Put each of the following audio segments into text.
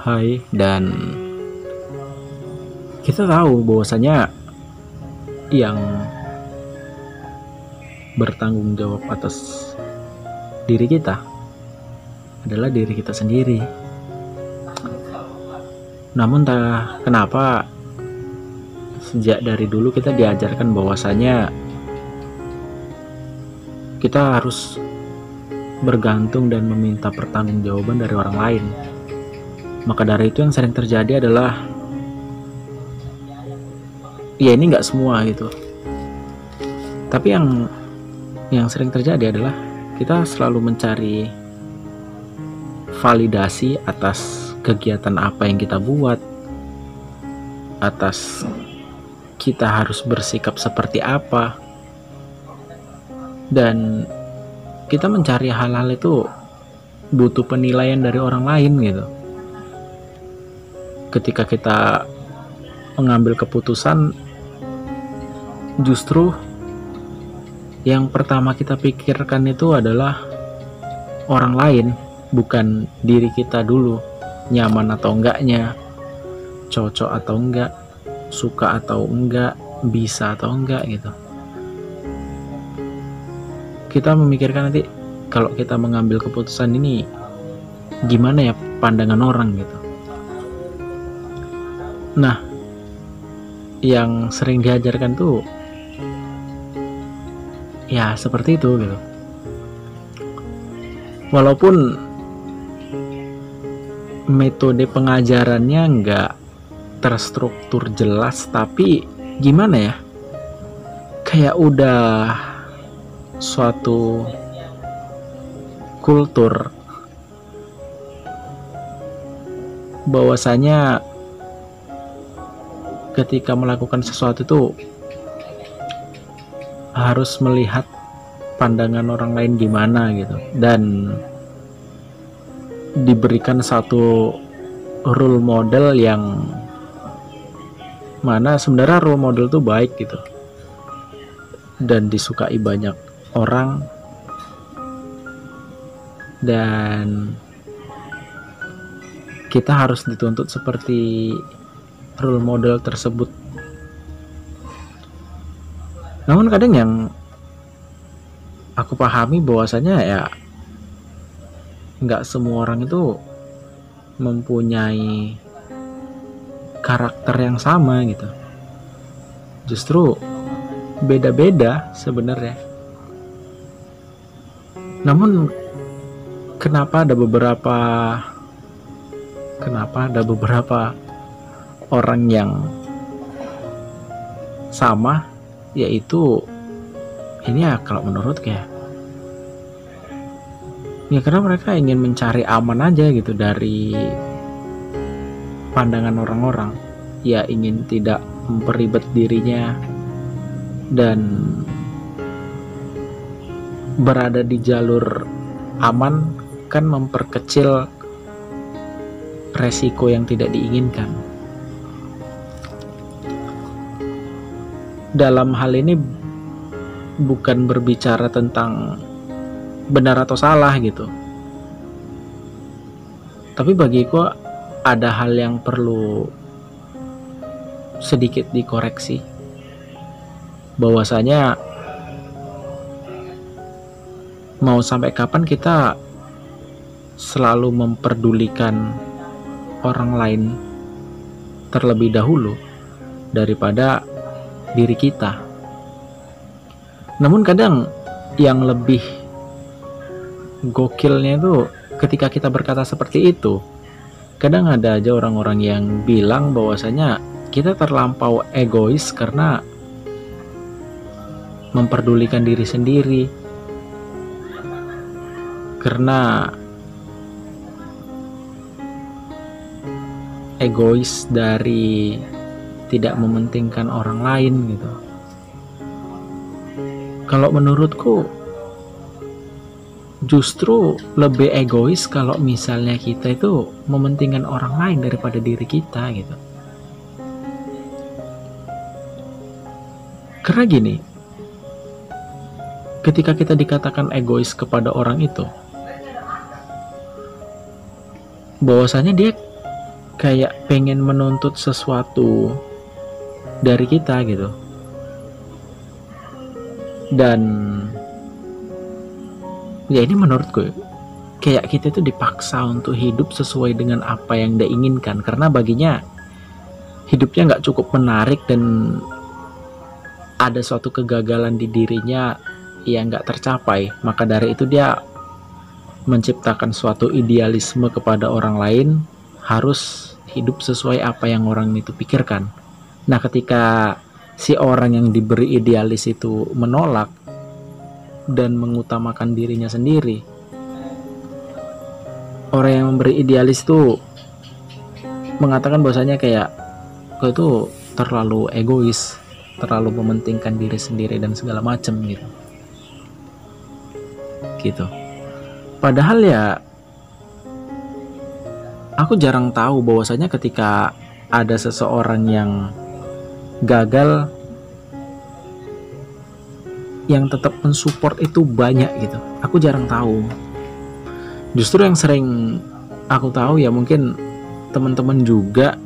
Hai, dan kita tahu bahwasanya yang bertanggung jawab atas diri kita adalah diri kita sendiri. Namun entah kenapa sejak dari dulu kita diajarkan bahwasanya kita harus bergantung dan meminta pertanggungjawaban dari orang lain. Maka dari itu yang sering terjadi adalah ya ini nggak semua gitu, tapi yang sering terjadi adalah kita selalu mencari validasi atas kegiatan apa yang kita buat, atas kita harus bersikap seperti apa, dan kita mencari hal-hal itu butuh penilaian dari orang lain gitu. Ketika kita mengambil keputusan, justru yang pertama kita pikirkan itu adalah orang lain, bukan diri kita dulu. Nyaman atau enggaknya, cocok atau enggak, suka atau enggak, bisa atau enggak gitu. Kita memikirkan nanti kalau kita mengambil keputusan ini gimana ya pandangan orang gitu. Nah, yang sering diajarkan tuh ya seperti itu gitu. Walaupun metode pengajarannya nggak terstruktur jelas, tapi gimana ya, kayak udah suatu kultur bahwasanya ketika melakukan sesuatu itu harus melihat pandangan orang lain gimana gitu, dan diberikan satu role model yang mana sebenarnya role model itu baik gitu dan disukai banyak orang, dan kita harus dituntut seperti role model tersebut. Namun kadang yang aku pahami bahwasanya ya nggak semua orang itu mempunyai karakter yang sama gitu. Justru beda-beda sebenarnya. Namun kenapa ada beberapa orang yang sama, yaitu ini ya kalau menurut kayak ya karena mereka ingin mencari aman aja gitu dari pandangan orang-orang, ya ingin tidak memperibet dirinya dan berada di jalur aman kan memperkecil resiko yang tidak diinginkan. Dalam hal ini bukan berbicara tentang benar atau salah gitu, tapi bagiku ada hal yang perlu sedikit dikoreksi, bahwasanya mau sampai kapan kita selalu memperdulikan orang lain terlebih dahulu daripada diri kita. Namun kadang yang lebih gokilnya itu ketika kita berkata seperti itu, kadang ada aja orang-orang yang bilang bahwasanya kita terlampau egois karena memperdulikan diri sendiri, karena egois dari tidak mementingkan orang lain gitu. Kalau menurutku justru lebih egois kalau misalnya kita itu mementingkan orang lain daripada diri kita gitu. Karena gini, ketika kita dikatakan egois kepada orang itu, bahwasanya dia kayak pengen menuntut sesuatu dari kita gitu. Dan ya ini menurutku kayak kita itu dipaksa untuk hidup sesuai dengan apa yang dia inginkan, karena baginya hidupnya nggak cukup menarik dan ada suatu kegagalan di dirinya yang nggak tercapai. Maka dari itu dia menciptakan suatu idealisme kepada orang lain, harus hidup sesuai apa yang orang itu pikirkan. Nah, ketika si orang yang diberi idealis itu menolak dan mengutamakan dirinya sendiri, orang yang memberi idealis itu mengatakan bahwasanya kayak kau itu terlalu egois, terlalu mementingkan diri sendiri dan segala macam gitu. Padahal ya aku jarang tahu bahwasanya ketika ada seseorang yang gagal, yang tetap mensupport itu banyak gitu. Aku jarang tahu. Justru yang sering aku tahu ya mungkin teman-teman juga,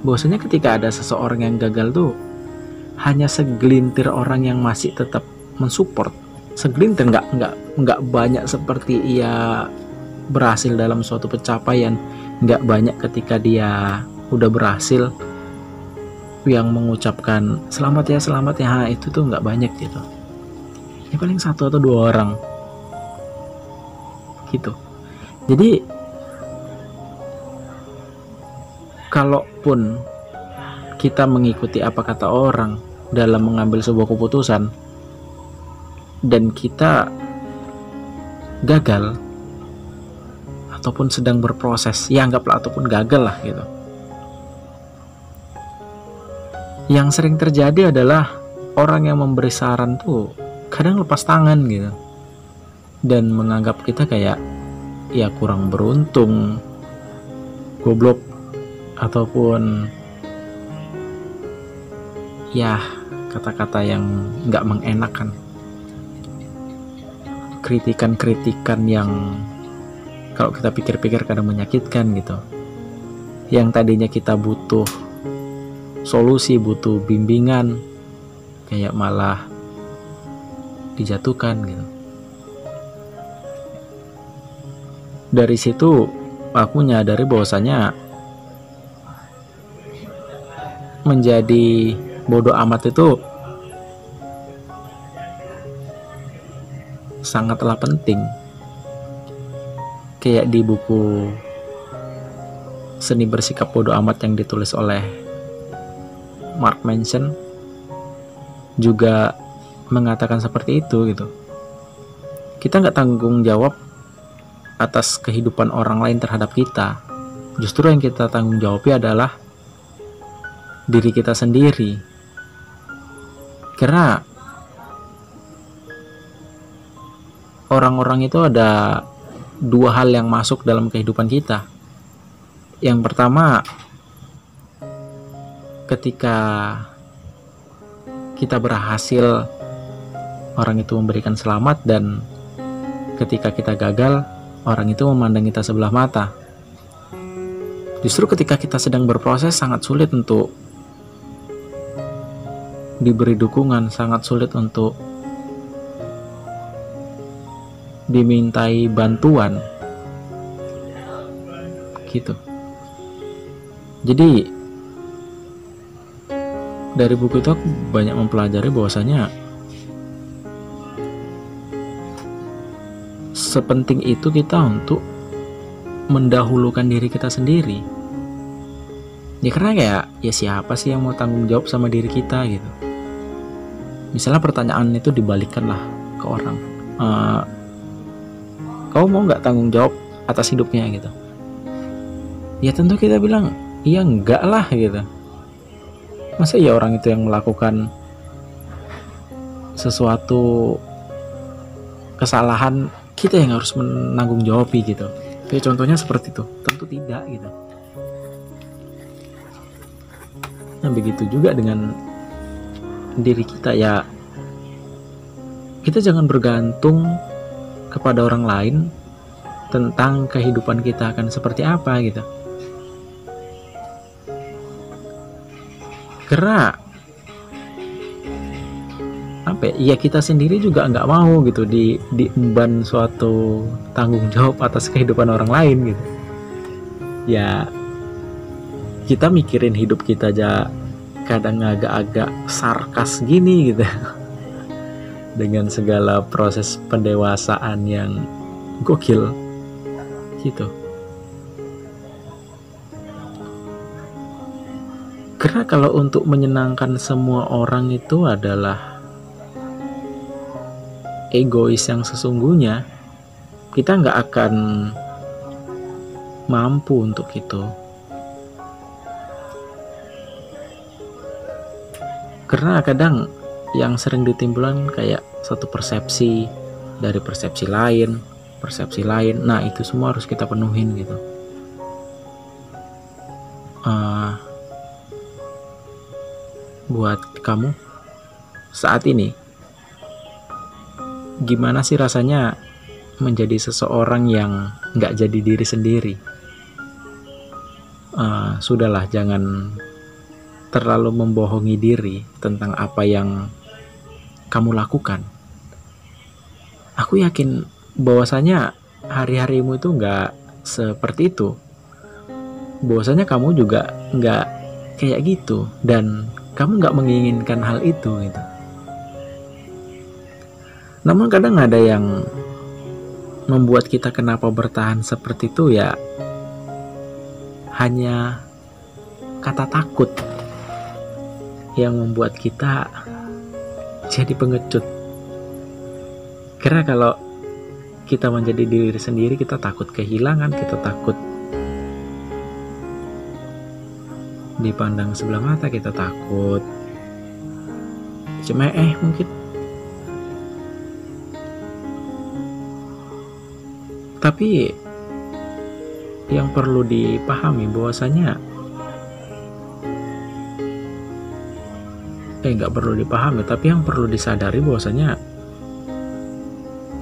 bahwasanya ketika ada seseorang yang gagal tuh hanya segelintir orang yang masih tetap mensupport. Segelintir, nggak banyak seperti ia berhasil dalam suatu pencapaian, nggak banyak ketika dia udah berhasil yang mengucapkan selamat ya, itu tuh nggak banyak gitu. Ya paling 1 atau 2 orang gitu. Jadi kalaupun kita mengikuti apa kata orang dalam mengambil sebuah keputusan dan kita gagal ataupun sedang berproses, ya anggaplah ataupun gagal lah gitu. Yang sering terjadi adalah orang yang memberi saran tuh kadang lepas tangan gitu dan menganggap kita kayak ya kurang beruntung, goblok, ataupun ya kata-kata yang nggak mengenakan, kritikan-kritikan yang kalau kita pikir-pikir kadang menyakitkan gitu. Yang tadinya kita butuh solusi, butuh bimbingan, kayak malah dijatuhkan gitu. Dari situ aku menyadari bahwasanya menjadi bodoh amat itu sangatlah penting. Kayak di buku Seni Bersikap Bodoh Amat yang ditulis oleh Mark Manson juga mengatakan seperti itu gitu. Kita nggak tanggung jawab atas kehidupan orang lain terhadap kita. Justru yang kita tanggung jawabnya adalah diri kita sendiri. Karena orang-orang itu ada 2 hal yang masuk dalam kehidupan kita. Yang pertama, ketika kita berhasil, orang itu memberikan selamat, dan ketika kita gagal, orang itu memandang kita sebelah mata. Justru ketika kita sedang berproses, sangat sulit untuk diberi dukungan, sangat sulit untuk dimintai bantuan gitu. Jadi dari buku itu aku banyak mempelajari bahwasanya sepenting itu kita untuk mendahulukan diri kita sendiri. Ya karena kayak ya siapa sih yang mau tanggung jawab sama diri kita gitu. Misalnya pertanyaan itu dibalikkan lah ke orang, kau mau nggak tanggung jawab atas hidupnya gitu? Ya tentu kita bilang iya enggak lah gitu. Masa ya orang itu yang melakukan sesuatu kesalahan, kita yang harus menanggung jawab gitu. Kayak contohnya seperti itu, tentu tidak gitu. Nah begitu juga dengan diri kita, ya kita jangan bergantung kepada orang lain tentang kehidupan kita akan seperti apa gitu. Karena apa ya, kita sendiri juga nggak mau gitu diemban suatu tanggung jawab atas kehidupan orang lain gitu. Ya kita mikirin hidup kita aja kadang agak-agak sarkas gini gitu dengan segala proses pendewasaan yang gokil gitu. Karena kalau untuk menyenangkan semua orang itu adalah egois yang sesungguhnya, kita nggak akan mampu untuk itu. Karena kadang yang sering ditimbulkan kayak satu persepsi dari persepsi lain. Nah itu semua harus kita penuhin gitu. Buat kamu saat ini, gimana sih rasanya menjadi seseorang yang nggak jadi diri sendiri? Sudahlah, jangan terlalu membohongi diri tentang apa yang kamu lakukan. Aku yakin bahwasanya hari-harimu itu nggak seperti itu. Bahwasanya kamu juga nggak kayak gitu, dan kamu nggak menginginkan hal itu gitu. Namun kadang ada yang membuat kita kenapa bertahan seperti itu, ya hanya kata takut yang membuat kita jadi pengecut. Karena kalau kita menjadi diri sendiri, kita takut kehilangan, kita takut dipandang sebelah mata, kita takut cemeeh mungkin. Tapi yang perlu dipahami bahwasanya nggak perlu dipahami, tapi yang perlu disadari bahwasanya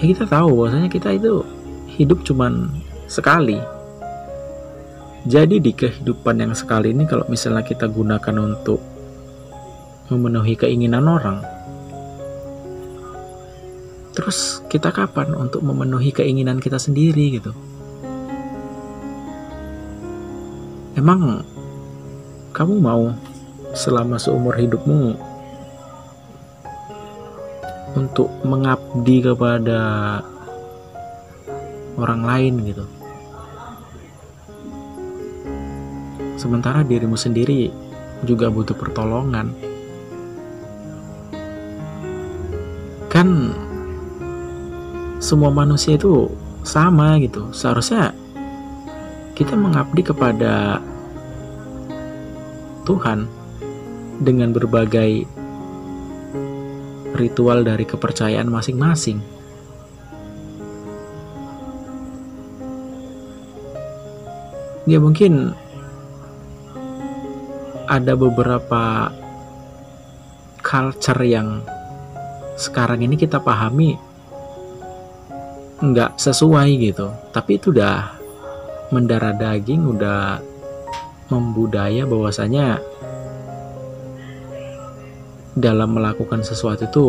kita tahu bahwasanya kita itu hidup cuman sekali. Jadi di kehidupan yang sekali ini, kalau misalnya kita gunakan untuk memenuhi keinginan orang, terus kita kapan untuk memenuhi keinginan kita sendiri gitu? Emang kamu mau selama seumur hidupmu untuk mengabdi kepada orang lain gitu, sementara dirimu sendiri juga butuh pertolongan? Kan semua manusia itu sama gitu. Seharusnya kita mengabdi kepada Tuhan dengan berbagai ritual dari kepercayaan masing-masing. Ya mungkin ada beberapa culture yang sekarang ini kita pahami nggak sesuai gitu, tapi itu udah mendarah daging, udah membudaya bahwasanya dalam melakukan sesuatu itu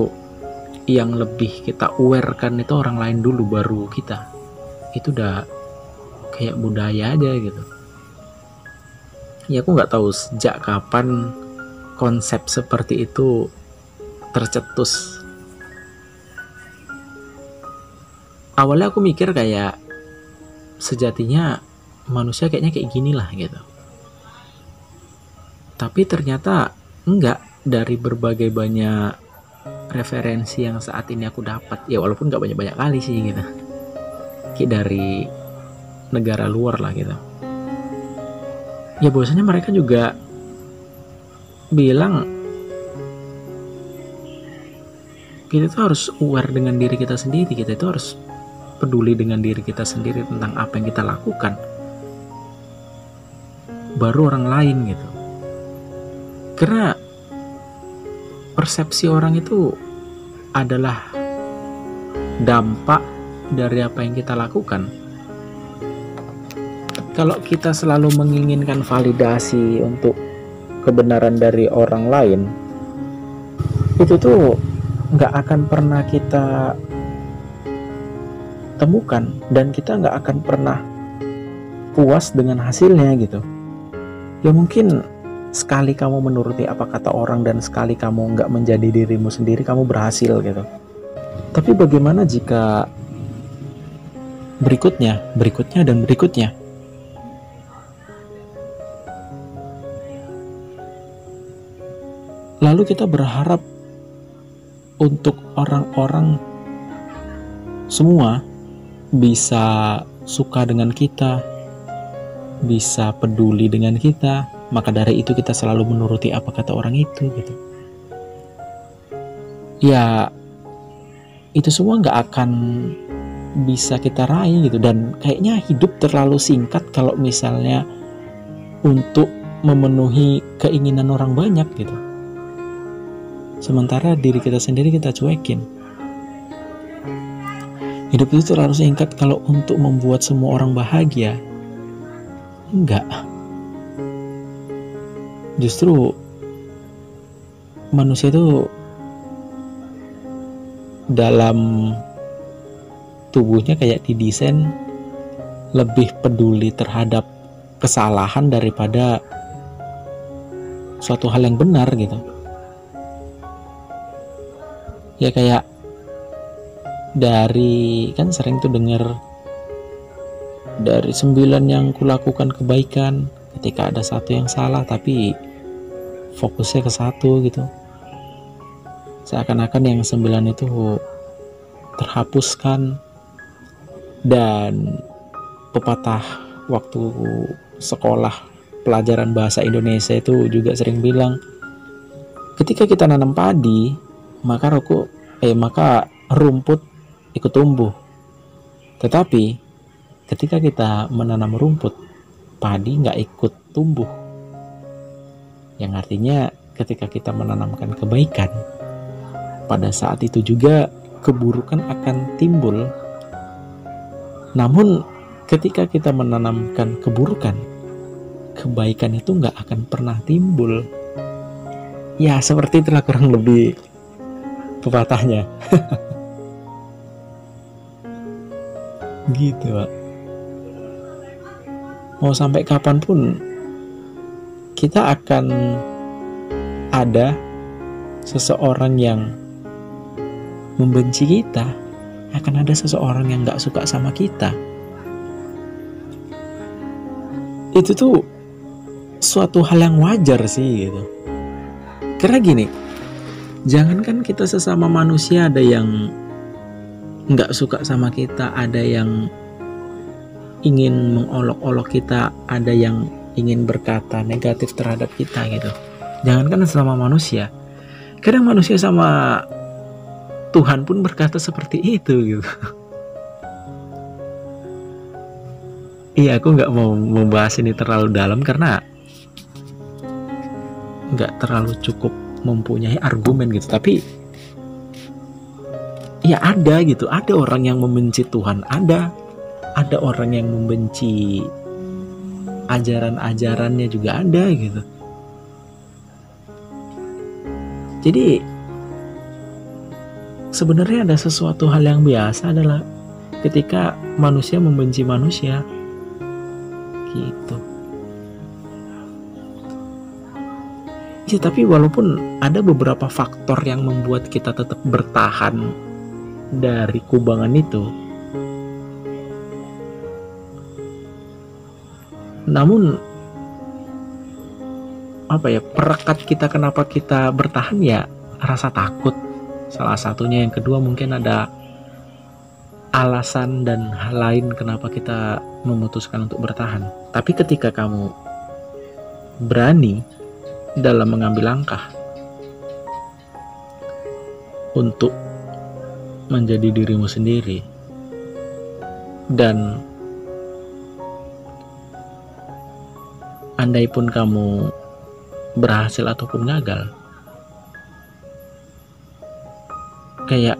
yang lebih kita aware-kan itu orang lain dulu baru kita. Itu udah kayak budaya aja gitu. Ya aku nggak tahu sejak kapan konsep seperti itu tercetus. Awalnya aku mikir kayak sejatinya manusia kayaknya kayak gini lah gitu. Tapi ternyata enggak. Dari berbagai banyak referensi yang saat ini aku dapat, ya walaupun nggak banyak-banyak kali sih gitu, kayak dari negara luar lah gitu, ya bahwasanya mereka juga bilang kita tuh harus aware dengan diri kita sendiri, kita itu harus peduli dengan diri kita sendiri tentang apa yang kita lakukan, baru orang lain gitu. Karena persepsi orang itu adalah dampak dari apa yang kita lakukan. Kalau kita selalu menginginkan validasi untuk kebenaran dari orang lain, itu tuh nggak akan pernah kita temukan, dan kita nggak akan pernah puas dengan hasilnya gitu. Ya mungkin sekali kamu menuruti apa kata orang dan sekali kamu nggak menjadi dirimu sendiri, kamu berhasil gitu. Tapi bagaimana jika berikutnya, dan berikutnya? Lalu kita berharap untuk orang-orang semua bisa suka dengan kita, bisa peduli dengan kita, maka dari itu kita selalu menuruti apa kata orang itu gitu. Ya, itu semua nggak akan bisa kita raih gitu, dan kayaknya hidup terlalu singkat kalau misalnya untuk memenuhi keinginan orang banyak gitu. Sementara diri kita sendiri kita cuekin. Hidup itu terlalu singkat kalau untuk membuat semua orang bahagia. Enggak. Justru manusia itu dalam tubuhnya kayak didesain lebih peduli terhadap kesalahan daripada suatu hal yang benar gitu. Ya kayak dari, kan sering tuh denger, dari 9 yang kulakukan kebaikan, ketika ada satu yang salah tapi fokusnya ke satu gitu, seakan-akan yang 9 itu terhapuskan. Dan pepatah waktu sekolah pelajaran bahasa Indonesia itu juga sering bilang, ketika kita nanam padi, maka rumput ikut tumbuh. Tetapi ketika kita menanam rumput, padi nggak ikut tumbuh. Yang artinya ketika kita menanamkan kebaikan, pada saat itu juga keburukan akan timbul. Namun ketika kita menanamkan keburukan, kebaikan itu nggak akan pernah timbul. Ya seperti itulah kurang lebih pepatahnya. Gitu Pak. Mau sampai kapanpun kita akan ada seseorang yang membenci kita, akan ada seseorang yang gak suka sama kita. Itu tuh suatu hal yang wajar sih gitu. Karena gini, jangankan kita sesama manusia ada yang nggak suka sama kita, ada yang ingin mengolok-olok kita, ada yang ingin berkata negatif terhadap kita gitu. Jangankan sesama manusia, kadang manusia sama Tuhan pun berkata seperti itu gitu. Iya, aku nggak mau membahas ini terlalu dalam karena nggak terlalu cukup mempunyai argumen gitu. Tapi ya ada gitu, ada orang yang membenci Tuhan, ada orang yang membenci ajaran-ajarannya juga ada gitu. Jadi sebenarnya ada sesuatu hal yang biasa adalah ketika manusia membenci manusia gitu. Ya tapi walaupun ada beberapa faktor yang membuat kita tetap bertahan dari kubangan itu, namun perekat kita kenapa kita bertahan ya rasa takut salah satunya. Yang kedua mungkin ada alasan dan hal lain kenapa kita memutuskan untuk bertahan. Tapi ketika kamu berani dalam mengambil langkah untuk menjadi dirimu sendiri, dan andai pun kamu berhasil ataupun gagal, kayak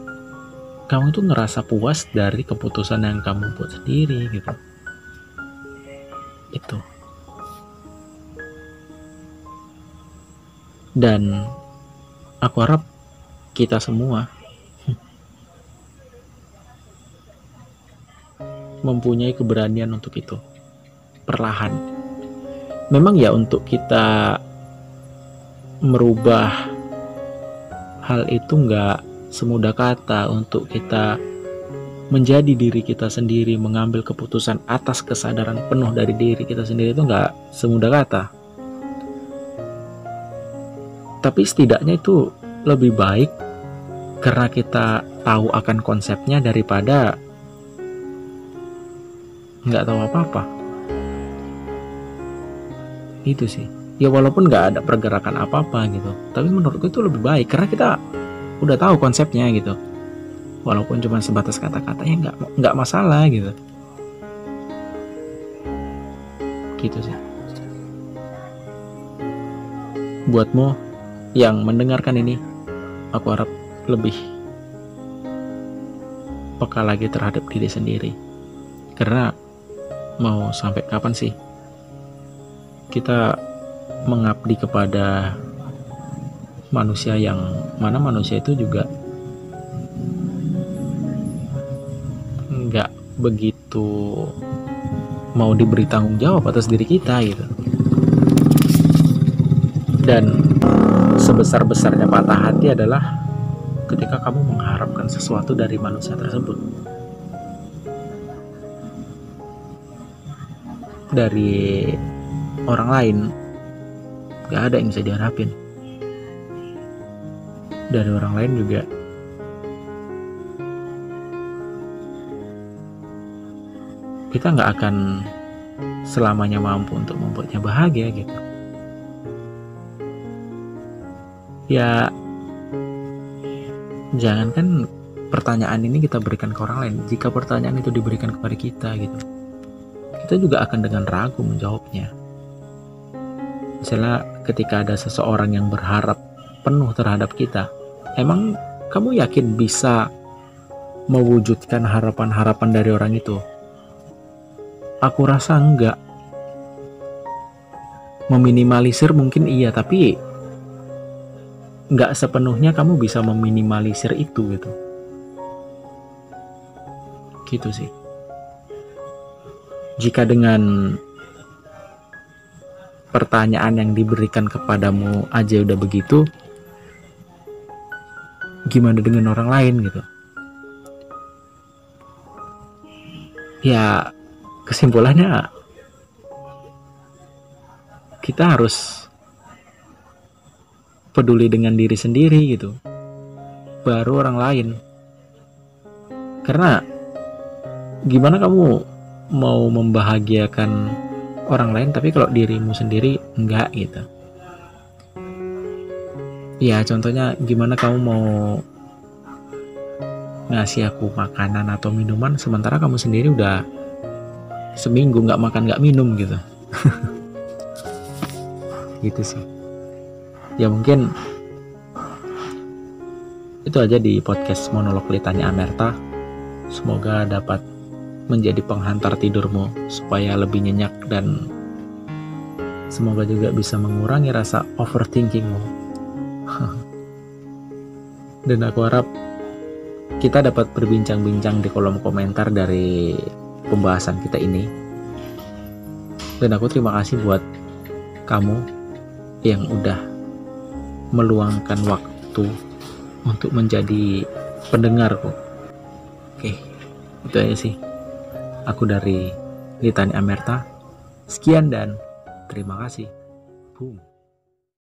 kamu tuh ngerasa puas dari keputusan yang kamu buat sendiri gitu. Itu Dan aku harap kita semua mempunyai keberanian untuk itu, perlahan. Memang ya, untuk kita merubah hal itu nggak semudah kata. Untuk kita menjadi diri kita sendiri, mengambil keputusan atas kesadaran penuh dari diri kita sendiri, itu nggak semudah kata. Tapi setidaknya itu lebih baik karena kita tahu akan konsepnya daripada nggak tahu apa-apa. Itu sih. Ya walaupun nggak ada pergerakan apa-apa gitu, tapi menurutku itu lebih baik karena kita udah tahu konsepnya gitu. Walaupun cuma sebatas kata-kata, ya nggak masalah gitu. Gitu sih. Buatmu yang mendengarkan ini, aku harap lebih peka lagi terhadap diri sendiri. Karena mau sampai kapan sih kita mengabdi kepada manusia yang mana manusia itu juga nggak begitu mau diberi tanggung jawab atas diri kita gitu. Dan sebesar-besarnya patah hati adalah ketika kamu mengharapkan sesuatu dari manusia tersebut, dari orang lain. Gak ada yang bisa diharapin dari orang lain juga. Kita nggak akan selamanya mampu untuk membuatnya bahagia gitu. Ya, jangankan pertanyaan ini kita berikan ke orang lain, jika pertanyaan itu diberikan kepada kita gitu, kita juga akan dengan ragu menjawabnya. Misalnya ketika ada seseorang yang berharap penuh terhadap kita, emang kamu yakin bisa mewujudkan harapan-harapan dari orang itu? Aku rasa enggak. Meminimalisir mungkin iya, tapi enggak sepenuhnya kamu bisa meminimalisir itu gitu. Gitu sih. Jika dengan pertanyaan yang diberikan kepadamu aja udah begitu, gimana dengan orang lain gitu? Ya, kesimpulannya kita harus peduli dengan diri sendiri gitu, baru orang lain. Karena gimana kamu mau membahagiakan orang lain tapi kalau dirimu sendiri enggak gitu. Ya contohnya gimana kamu mau ngasih aku makanan atau minuman sementara kamu sendiri udah seminggu nggak makan nggak minum gitu. Gitu sih. Ya mungkin itu aja di podcast monolog Litania Amerta. Semoga dapat menjadi penghantar tidurmu supaya lebih nyenyak, dan semoga juga bisa mengurangi rasa overthinkingmu. Dan aku harap kita dapat berbincang-bincang di kolom komentar dari pembahasan kita ini. Dan aku terima kasih buat kamu yang udah meluangkan waktu untuk menjadi pendengarku. Oke, itu aja sih. Aku dari Litania Amerta. Sekian dan terima kasih. Boom.